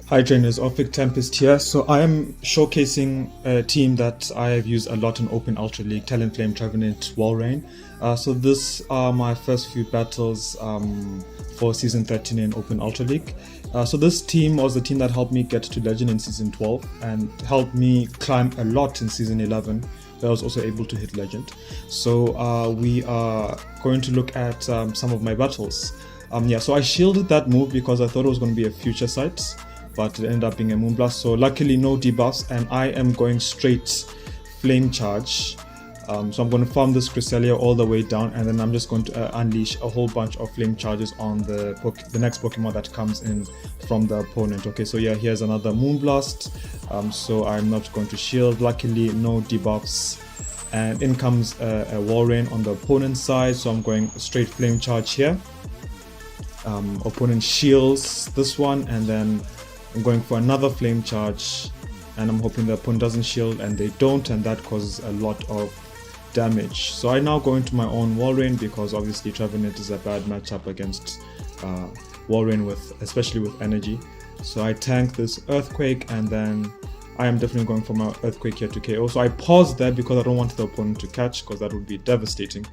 Hi trainers, Ophic Tempest here. So I am showcasing a team that I have used a lot in Open Ultra League, Talonflame, Trevenant Walrein. So this are my first few battles for Season 13 in Open Ultra League. So this team was the team that helped me get to Legend in Season 12 and helped me climb a lot in Season 11. I was also able to hit Legend. So we are going to look at some of my battles. So I shielded that move because I thought it was going to be a future sight, but it ended up being a Moonblast. So luckily no debuffs, and I am going straight Flame Charge. So I'm going to farm this Cresselia all the way down, and then I'm just going to unleash a whole bunch of Flame Charges on the next Pokemon that comes in from the opponent. Okay, so yeah, here's another Moonblast. So I'm not going to shield. Luckily no debuffs. And in comes a Walrein on the opponent's side, so I'm going straight Flame Charge here. Opponent shields this one, and then I'm going for another Flame Charge, and I'm hoping the opponent doesn't shield, and they don't, and that causes a lot of damage. So I now go into my own Walrein because obviously Trevenant is a bad matchup against Walrein, especially with energy. So I tank this Earthquake, and then I am definitely going for my Earthquake here to KO. So I pause there because I don't want the opponent to catch, because that would be devastating.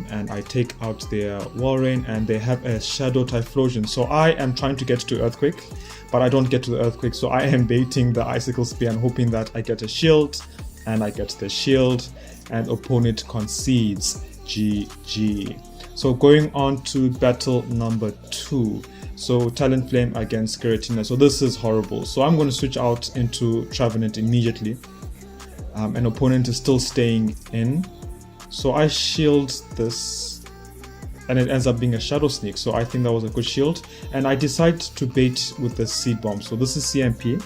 And I take out their Walrein, and they have a Shadow Typhlosion. So I am trying to get to Earthquake, but I don't get to the Earthquake. So I am baiting the Icicle Spear and hoping that I get a shield, and I get the shield, and opponent concedes. GG. So going on to battle number 2. So Talonflame against Giratina. So this is horrible. So I'm going to switch out into Trevenant immediately. An opponent is still staying in. So I shield this, and it ends up being a Shadow Sneak. So I think that was a good shield, and I decide to bait with the Seed Bomb. So this is CMP,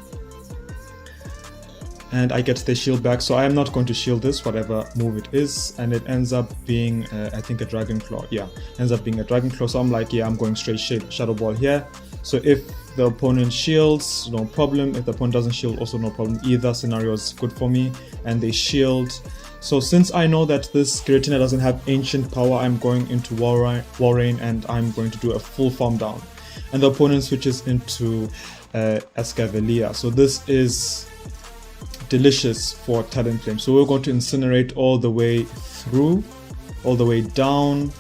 and I get the shield back. So I am not going to shield this, whatever move it is, and it ends up being I think a Dragon Claw. Yeah, ends up being a Dragon Claw. So I'm like, yeah, I'm going straight Shadow Ball here. So if the opponent shields, no problem. If the opponent doesn't shield, also no problem. Either scenario is good for me, and they shield. So since I know that this Giratina doesn't have Ancient Power, I'm going into Walrein, and I'm going to do a full farm down. And the opponent switches into Escavalier. So this is delicious for Talonflame. So we're going to Incinerate all the way through, all the way down.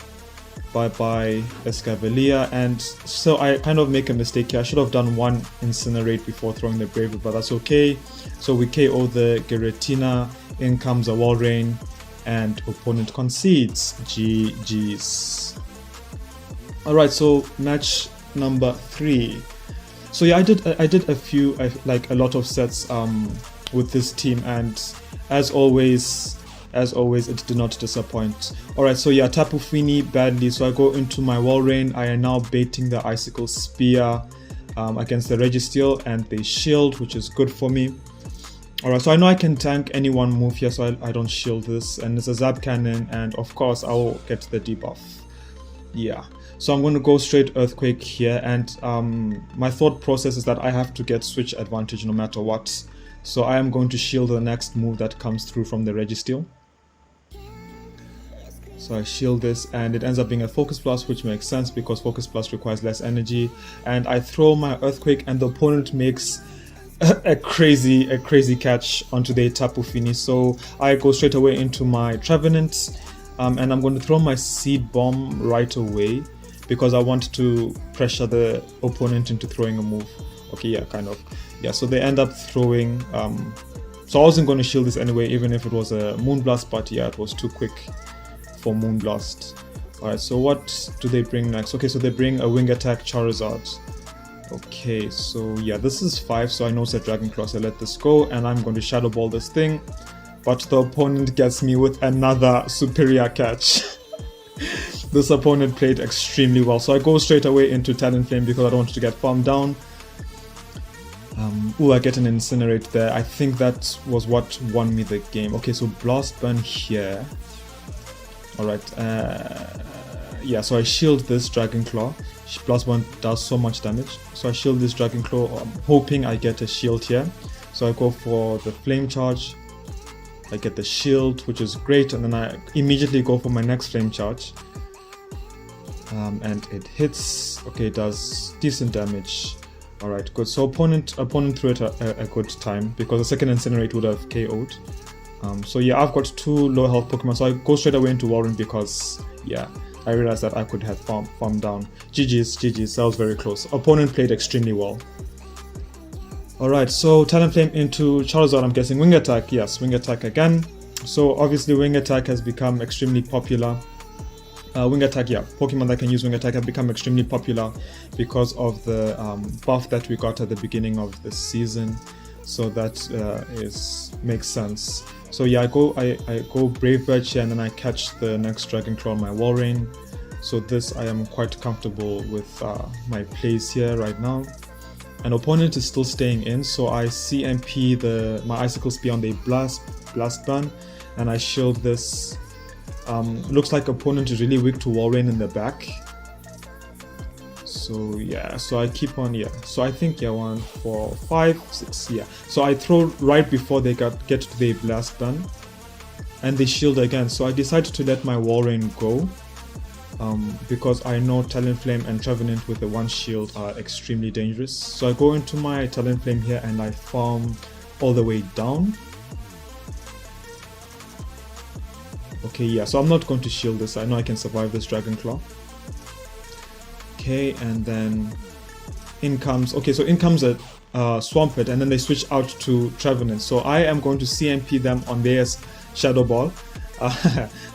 Bye-bye Escavalier. And so I kind of make a mistake here. I should have done one Incinerate before throwing the Brave, but that's okay. So we KO the Giratina. In comes a Walrein, and opponent concedes. GG's. Alright, so match number 3. So yeah, I did a few, like a lot of sets with this team, and as always it did not disappoint. Alright, so yeah, Tapu Fini badly. So I go into my Walrein. I am now baiting the Icicle Spear against the Registeel, and they shield, which is good for me. Alright, so I know I can tank any one move here, so I don't shield this, and it's a Zap Cannon, and of course I will get the debuff. Yeah, so I'm going to go straight Earthquake here, and my thought process is that I have to get switch advantage no matter what. So I am going to shield the next move that comes through from the Registeel. So I shield this, and it ends up being a Focus Blast, which makes sense because Focus Blast requires less energy. And I throw my Earthquake, and the opponent makes a crazy catch onto the Tapu Fini. So I go straight away into my Trevenant, and I'm going to throw my Seed Bomb right away because I want to pressure the opponent into throwing a move. Okay, yeah, kind of. Yeah, so they end up throwing. So I wasn't going to shield this anyway, even if it was a Moonblast, but yeah, it was too quick for Moonblast. Alright, so what do they bring next? Okay, so they bring a Wing Attack Charizard. Okay, so yeah, this is 5, so I know it's a Dragon Claw, so I let this go, and I'm going to Shadow Ball this thing, but the opponent gets me with another superior catch. This opponent played extremely well, so I go straight away into Talonflame because I don't want to get farmed down. I get an Incinerate there. I think that was what won me the game. Okay, so Blast Burn here. Alright, yeah, so I shield this Dragon Claw. Blast Burn does so much damage, so I shield this Dragon Claw, hoping I get a shield here. So I go for the Flame Charge, I get the shield, which is great, and then I immediately go for my next Flame Charge. And it hits. Okay, it does decent damage. Alright, good. So opponent threw it a good time because the second Incinerate would have KO'd. So yeah, I've got 2 low health Pokemon, so I go straight away into Walrein because, yeah, I realized that I could have farmed down. GG's, that was very close. Opponent played extremely well. Alright, so Talonflame into Charizard, I'm guessing Wing Attack. Yes, Wing Attack again. So obviously Wing Attack has become extremely popular. Wing Attack, yeah, Pokemon that can use Wing Attack have become extremely popular because of the buff that we got at the beginning of the season. So that makes sense. So yeah, I go Brave Bird here, and then I catch the next Dragon Claw on my Walrein. So this, I am quite comfortable with my plays here right now. An opponent is still staying in, so I CMP my Icicle Spear on the Blast Burn, and I shield this. Looks like opponent is really weak to Walrein in the back. So yeah, so I keep on, yeah. So I think, yeah, 1, 4, 5, 6, yeah. So I throw right before they get to the Blast Burn, and they shield again. So I decided to let my Walrein go, because I know Talonflame and Trevenant with the 1 shield are extremely dangerous. So I go into my Talonflame here and I farm all the way down. Okay, yeah, so I'm not going to shield this. I know I can survive this Dragon Claw. Okay, and then in comes a Swampert, and then they switch out to Trevenant. So I am going to CMP them on their Shadow Ball.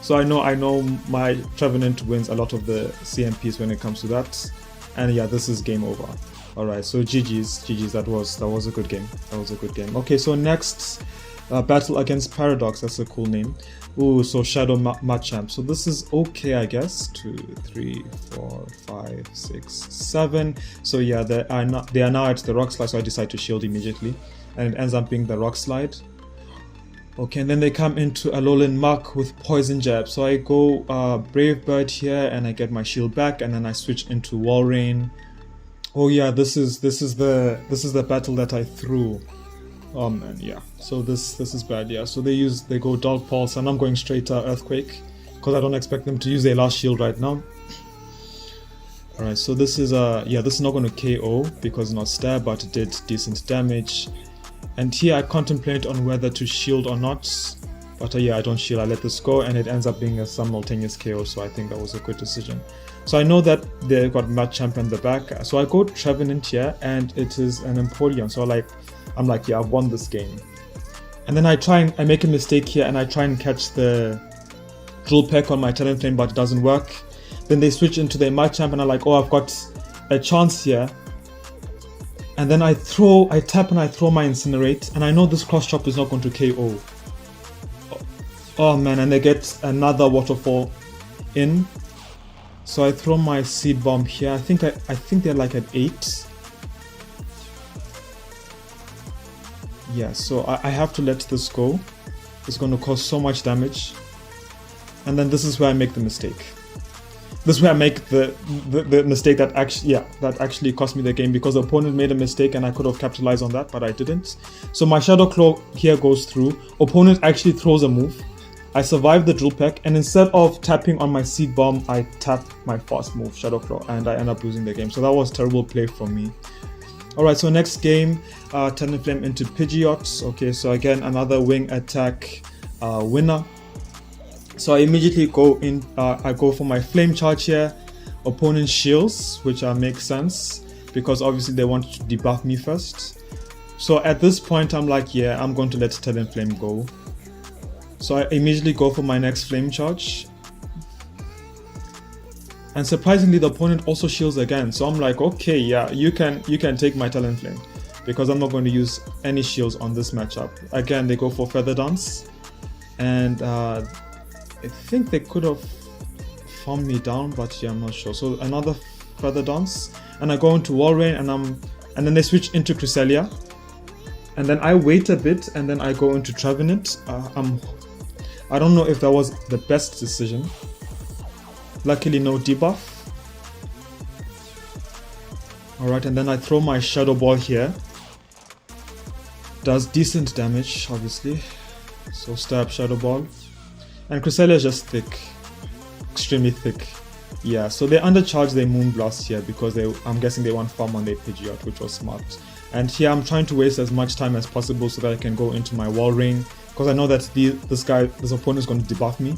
So I know my Trevenant wins a lot of the CMPs when it comes to that. And yeah, this is game over. Alright, so GG's, that was a good game. That was a good game. Okay, so next battle against Paradox, that's a cool name. Ooh, so Shadow Machamp. So this is okay, I guess. 2, 3, 4, 5, 6, 7. So yeah, they are now at the Rock Slide, so I decide to shield immediately. And it ends up being the Rock Slide. Okay, and then they come into Alolan Muck with Poison Jab. So I go Brave Bird here, and I get my shield back, and then I switch into Walrein. Oh yeah, this is the battle that I threw. Oh man, yeah. So this is bad, yeah. So they go Dark Pulse, and I'm going straight Earthquake because I don't expect them to use their last shield right now. Alright, so this is this is not going to KO because it's not stab, but it did decent damage. And here I contemplate on whether to shield or not, but yeah, I don't shield. I let this go, and it ends up being a simultaneous KO. So I think that was a good decision. So I know that they got Machamp in the back, so I go Trevenant here, and it is an Empoleon. So I'm like, yeah, I've won this game. And then I make a mistake here, and I try and catch the Drill Peck on my Talonflame, but it doesn't work. Then they switch into their Machamp, and I'm like, oh, I've got a chance here. And then I tap and I throw my Incinerate, and I know this Cross Chop is not going to KO. Oh man, and they get another Waterfall in. So I throw my Seed Bomb here. I think they're like at 8. Yeah, so I have to let this go. It's going to cause so much damage. And then this is where I make the mistake. This is where I make the mistake that actually cost me the game, because the opponent made a mistake and I could have capitalized on that, but I didn't. So my Shadow Claw here goes through. Opponent actually throws a move. I survive the Drill Peck, and instead of tapping on my Seed Bomb, I tap my fast move, Shadow Claw, and I end up losing the game. So that was terrible play from me. Alright, so next game, Talonflame into Pidgeot. Okay, so again, another Wing Attack winner. So I immediately go in, I go for my Flame Charge here. Opponent shields, which makes sense, because obviously they want to debuff me first. So at this point, I'm like, yeah, I'm going to let Talonflame go. So I immediately go for my next Flame Charge. And surprisingly, the opponent also shields again. So I'm like, okay, yeah, you can take my Talonflame, because I'm not going to use any shields on this matchup. Again, they go for Feather Dance, and I think they could have farmed me down, but yeah, I'm not sure. So another Feather Dance, and I go into Walrein, and then they switch into Cresselia, and then I wait a bit, and then I go into Trevenant. I don't know if that was the best decision. Luckily, no debuff. Alright, and then I throw my Shadow Ball here. Does decent damage, obviously. So stab, Shadow Ball. And Cresselia is just thick. Extremely thick. Yeah, so they undercharge their Moonblast here because I'm guessing they want farm on their Pidgeot, which was smart. And here I'm trying to waste as much time as possible so that I can go into my Walrein, because I know that this opponent is going to debuff me.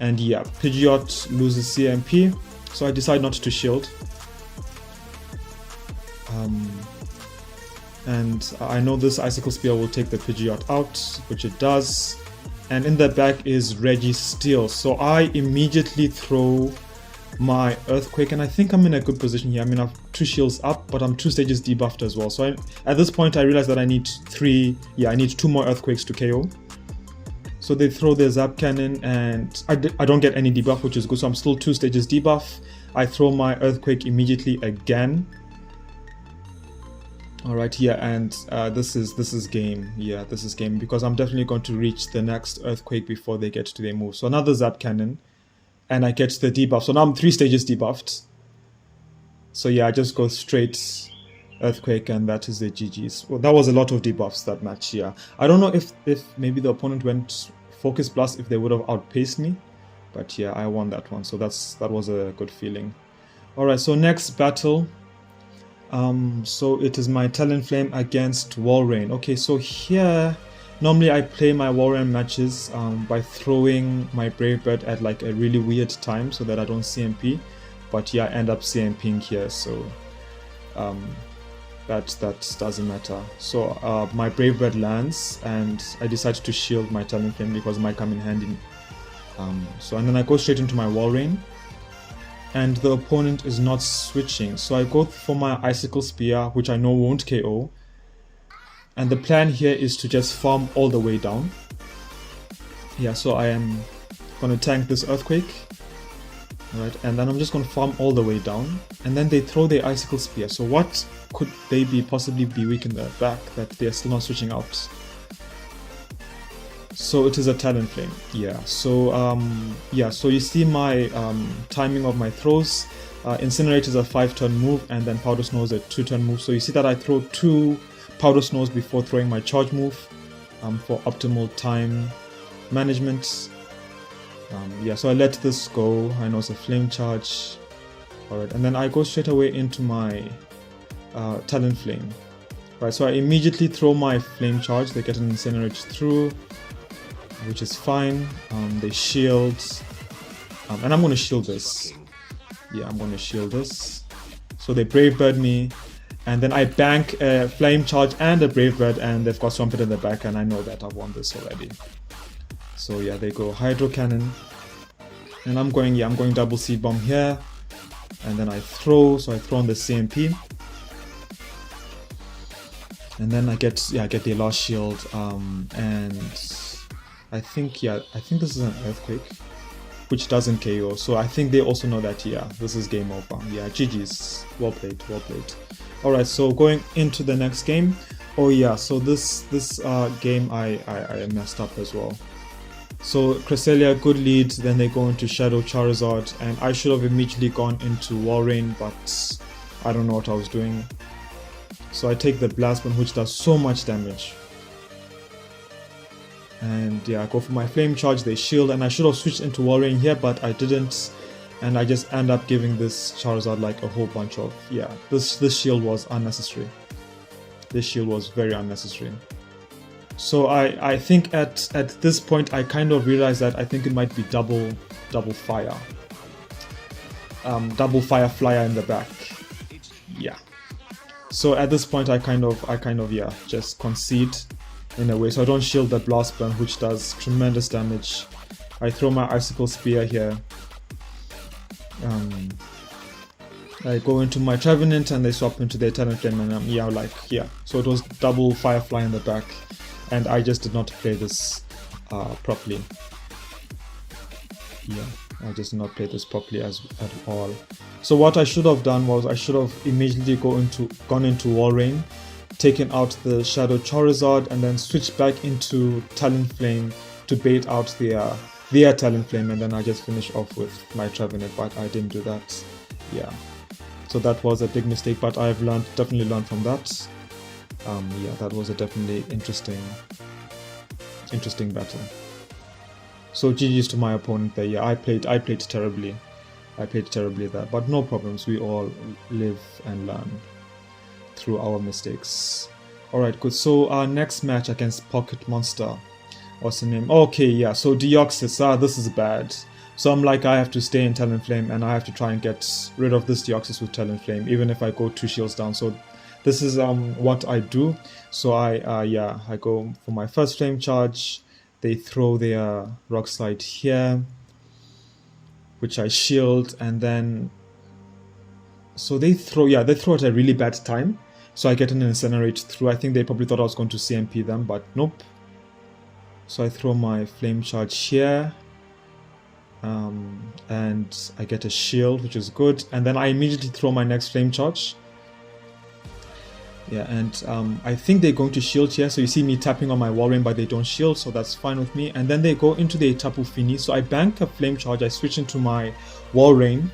And yeah, Pidgeot loses CMP, so I decide not to shield. And I know this Icicle Spear will take the Pidgeot out, which it does. And in the back is Registeel, so I immediately throw my Earthquake, and I think I'm in a good position here. I mean, I have 2 shields up, but I'm 2 stages debuffed as well. So at this point, I realize that I need 2 more Earthquakes to KO. So they throw their Zap Cannon, and I don't get any debuff, which is good. So I'm still 2 stages debuff. I throw my Earthquake immediately again. Alright, yeah, and this is game. Yeah, this is game, because I'm definitely going to reach the next Earthquake before they get to their move. So another Zap Cannon, and I get the debuff. So now I'm 3 stages debuffed. So yeah, I just go straight Earthquake, and that is the GG's. Well, that was a lot of debuffs that match, yeah. I don't know if maybe the opponent went Focus Blast, if they would have outpaced me. But yeah, I won that one, so that was a good feeling. Alright, so next battle. So it is my Talonflame against Walrein. Okay, so here, normally I play my Walrein matches by throwing my Brave Bird at like a really weird time so that I don't CMP. But yeah, I end up CMPing here, so that doesn't matter. So my Brave Bird lands, and I decide to shield my Talonflame because it might come in handy. And then I go straight into my Walrein. And the opponent is not switching, so I go for my Icicle Spear, which I know won't KO. And the plan here is to just farm all the way down. Yeah, so I am gonna tank this Earthquake. Alright, and then I'm just gonna farm all the way down. And then they throw their Icicle Spear. So what could they possibly be weak in the back that they're still not switching out? So it is a Talonflame, yeah. So you see my timing of my throws. Incinerate is a 5-turn move, and then Powder Snow is a 2-turn move. So you see that I throw 2 Powder Snows before throwing my charge move for optimal time management. Yeah, so I let this go. I know it's a Flame Charge. Alright, and then I go straight away into my Talonflame. Right, so I immediately throw my Flame Charge. They get an Incinerate through, which is fine. They shield, and I'm going to shield this. Yeah, I'm going to shield this. So they Brave Bird me, and then I bank a Flame Charge and a Brave Bird, and they've got Swampert in the back, and I know that I've won this already. So yeah, they go Hydro Cannon, and I'm going double Seed Bomb here, and then I throw. So I throw on the CMP. And then I get the last shield, and I think this is an Earthquake, which doesn't KO. So I think they also know that, yeah, this is game over. Yeah, GG's. Well played, well played. Alright, so going into the next game. Oh yeah, so this game I messed up as well. So Cresselia, good lead, then they go into Shadow Charizard, and I should have immediately gone into Walrein, but I don't know what I was doing. So I take the Blast Burn, which does so much damage. And yeah, I go for my Flame Charge, they shield, and I should have switched into Walrein here, but I didn't. And I just end up giving this Charizard like a whole bunch of, yeah, this shield was unnecessary. This shield was very unnecessary. So I think at this point I kind of realized that I think it might be double fire. Double fire flyer in the back. Yeah. So at this point I kind of yeah, just concede in a way. So I don't shield the Blast Burn, which does tremendous damage. I throw my Icicle Spear here. I go into my Trevenant and they swap into their Talonflame, and yeah. So it was double Firefly in the back, and I just did not play this properly. Yeah, I just did not play this properly at all. So what I should have done was I should have immediately gone into Walrein, taken out the Shadow Charizard, and then switched back into Talonflame to bait out their Talonflame, and then I just finish off with my Trevenant, but I didn't do that. Yeah. So that was a big mistake, but I've definitely learned from that. Yeah, that was a definitely interesting battle. So GG's to my opponent there. Yeah, I played terribly. I played terribly there, but no problems. We all live and learn through our mistakes. Alright, good. So our next match against Pocket Monster. What's the name? Okay, yeah, so Deoxys. This is bad. So I'm like, I have to stay in Talonflame and I have to try and get rid of this Deoxys with Talonflame, even if I go 2 shields down. So this is what I do. So I go for my first flame charge. They throw their rock slide here, which I shield, and then so they throw at a really bad time. So I get an incinerate through. I think they probably thought I was going to CMP them, but nope. So I throw my flame charge here, and I get a shield, which is good. And then I immediately throw my next flame charge. Yeah, and I think they're going to shield here. So you see me tapping on my Walrein, but they don't shield, so that's fine with me. And then they go into the Tapu Fini. So I bank a flame charge, I switch into my Walrein,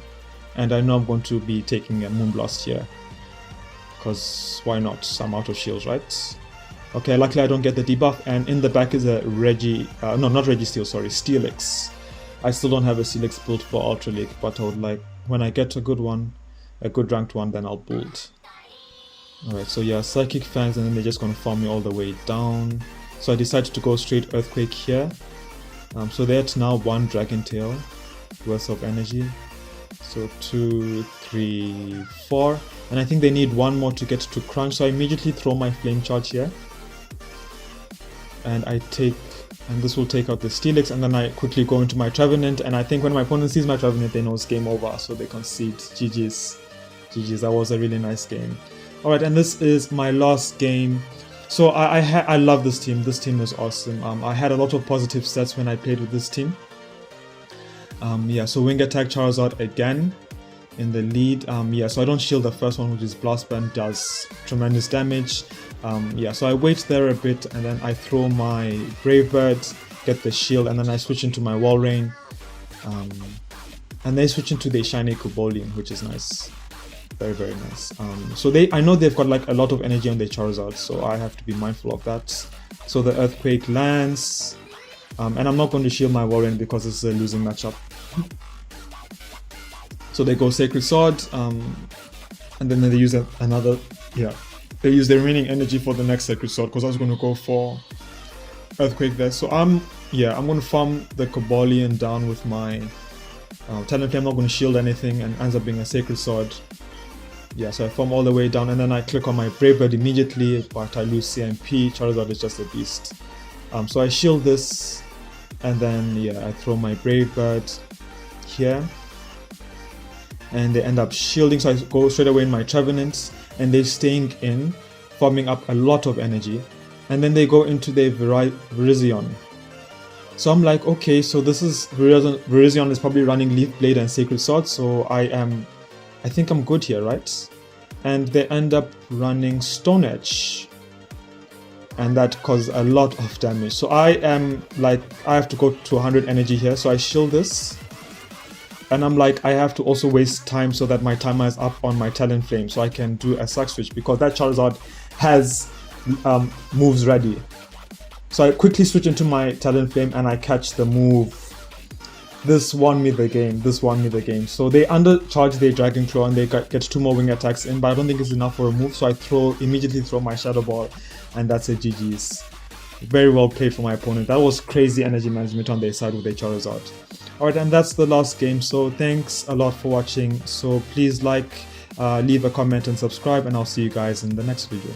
and I know I'm going to be taking a Moonblast here. Because why not? I'm out of shields, right? Okay, luckily I don't get the debuff, and in the back is a Steelix. I still don't have a Steelix build for Ultra League, but I would like, when I get a good one, a good ranked one, then I'll build. Alright, so yeah, Psychic Fangs, and then they're just going to farm me all the way down. So I decided to go straight Earthquake here. So that's now 1 Dragon Tail worth of energy. So 2, 3, 4. And I think they need 1 more to get to Crunch, so I immediately throw my Flame Charge here. And this will take out the Steelix, and then I quickly go into my Trevenant, and I think when my opponent sees my Trevenant, they know it's game over, so they concede. GG's. GG's, that was a really nice game. Alright, and this is my last game. So I love this team. This team is awesome. I had a lot of positive stats when I played with this team. Yeah, so Wing Attack Charizard again in the lead. Yeah, so I don't shield the first one, which is Blast Burn, does tremendous damage. Yeah, so I wait there a bit, and then I throw my Brave Bird, get the shield, and then I switch into my Walrein. And they switch into the Shiny Cobalion, which is nice. Very, very nice. So I know they've got like a lot of energy on their Charizard, so I have to be mindful of that. So the Earthquake lands, and I'm not going to shield my Walrein because it's a losing matchup. So they go Sacred Sword, and then they use another, yeah, they use the remaining energy for the next Sacred Sword, because I was going to go for Earthquake there. So I'm going to farm the Cobalion down with my Talonflame. I'm not going to shield anything, and ends up being a Sacred Sword. Yeah, so I farm all the way down, and then I click on my Brave Bird immediately, but I lose CMP. Charizard is just a beast. So I shield this, and then yeah, I throw my Brave Bird here, and they end up shielding, so I go straight away in my Trevenants, and they're staying in, farming up a lot of energy, and then they go into the Virizion. So I'm like, okay, so this is Virizion is probably running Leaf Blade and Sacred Sword, so I think I'm good here, right? And they end up running Stone Edge, and that causes a lot of damage. So I have to go to 100 energy here, so I shield this, and I'm like, I have to also waste time so that my timer is up on my Talonflame, so I can do a Sack Switch, because that Charizard has moves ready. So I quickly switch into my Talonflame and I catch the move. This won me the game. So they undercharge their Dragon Claw, and they get 2 more wing attacks in, but I don't think it's enough for a move, so I immediately throw my Shadow Ball, and that's a GG's. Very well played for my opponent. That was crazy energy management on their side with their Charizard. Alright, and that's the last game, so thanks a lot for watching. So please like, leave a comment and subscribe, and I'll see you guys in the next video.